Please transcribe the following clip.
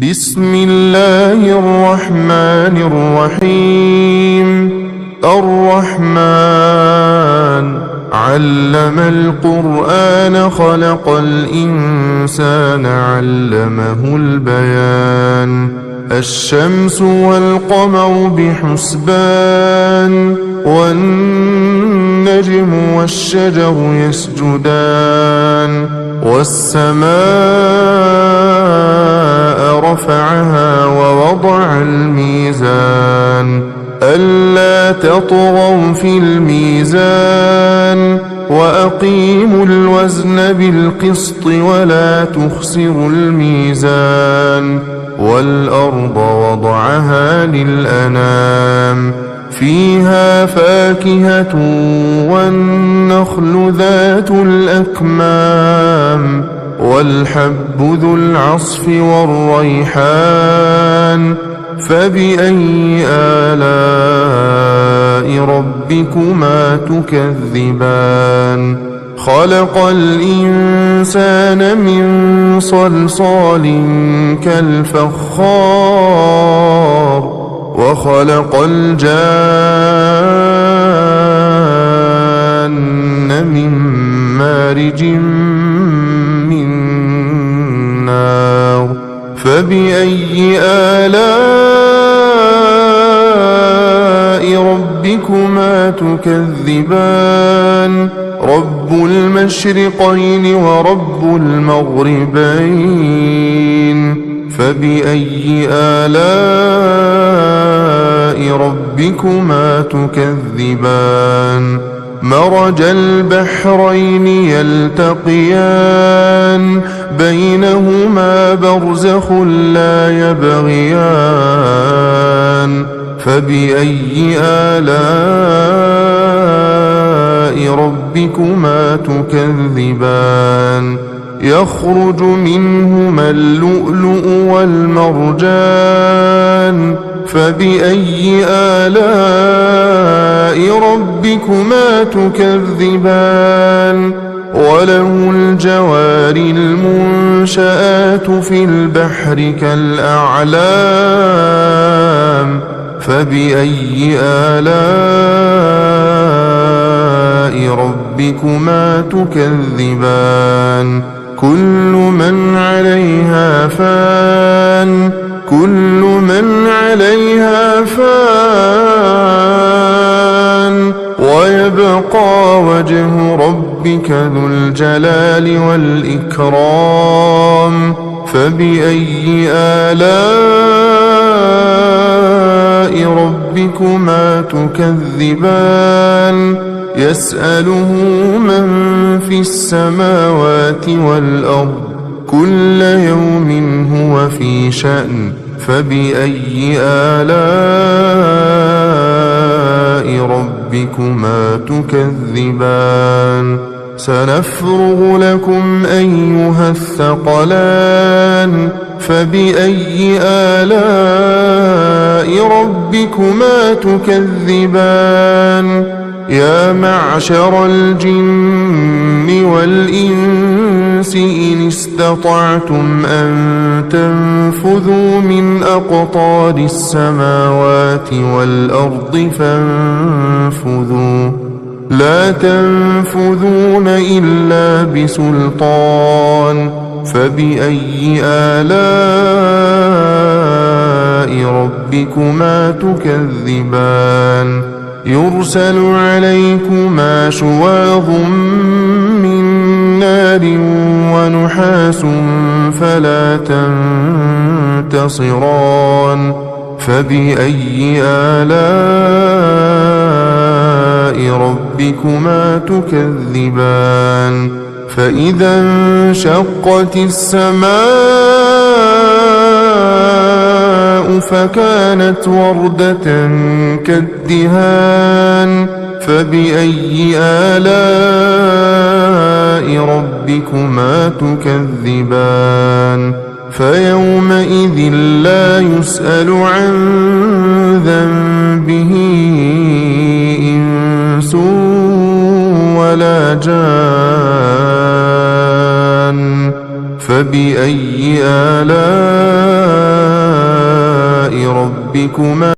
بسم الله الرحمن الرحيم. الرحمن علم القرآن خلق الإنسان علمه البيان. الشمس والقمر بحسبان والنجم والشجر يسجدان والسماء رفعها ووضع الميزان ألا تطغوا في الميزان وأقيموا الوزن بالقسط ولا تخسروا الميزان والأرض وضعها للأنام فيها فاكهة والنخل ذات الأكمام والحب ذو العصف والريحان فبأي آلاء ربكما تكذبان. خلق الإنسان من صلصال كالفخار وخلق الجان من مارج من نار فبأي آلاء ربكما تكذبان. رب المشرقين ورب المغربين فبأي آلاء ربكما تكذبان. مرج البحرين يلتقيان بينهما برزخ لا يبغيان فبأي آلاء ربكما تكذبان. يخرج منهما اللؤلؤ والمرجان فبأي آلاء ربكما تكذبان. وله الجوار المنشآت في البحر كالأعلام فبأي آلاء ربكما تكذبان. كل من عليها فان كل من عليها فان ويبقى وجه ربك ذو الجلال والإكرام فبأي آلاء ربكما تكذبان. يسأله من في السماوات والأرض كل يوم هو في شأن فبأي آلاء ربكما تكذبان. سنفرغ لكم أيها الثقلان فبأي آلاء ربكما تكذبان. يا معشر الجن والإنس إن استطعتم أن تنفذوا من أقطار السماوات والأرض فانفذوا لا تنفذون إلا بسلطان فبأي آلاء ربكما تكذبان. يرسل عليكما شواظ من نار ونحاس فلا تنتصران فبأي آلاء ربكما تكذبان. فإذا انشقت السماء فكانت وردة كالدهان فبأي آلاء ربكما تكذبان. فيومئذ لا يسأل عن ذنبه إنس ولا جان فبأي آلاء ربكما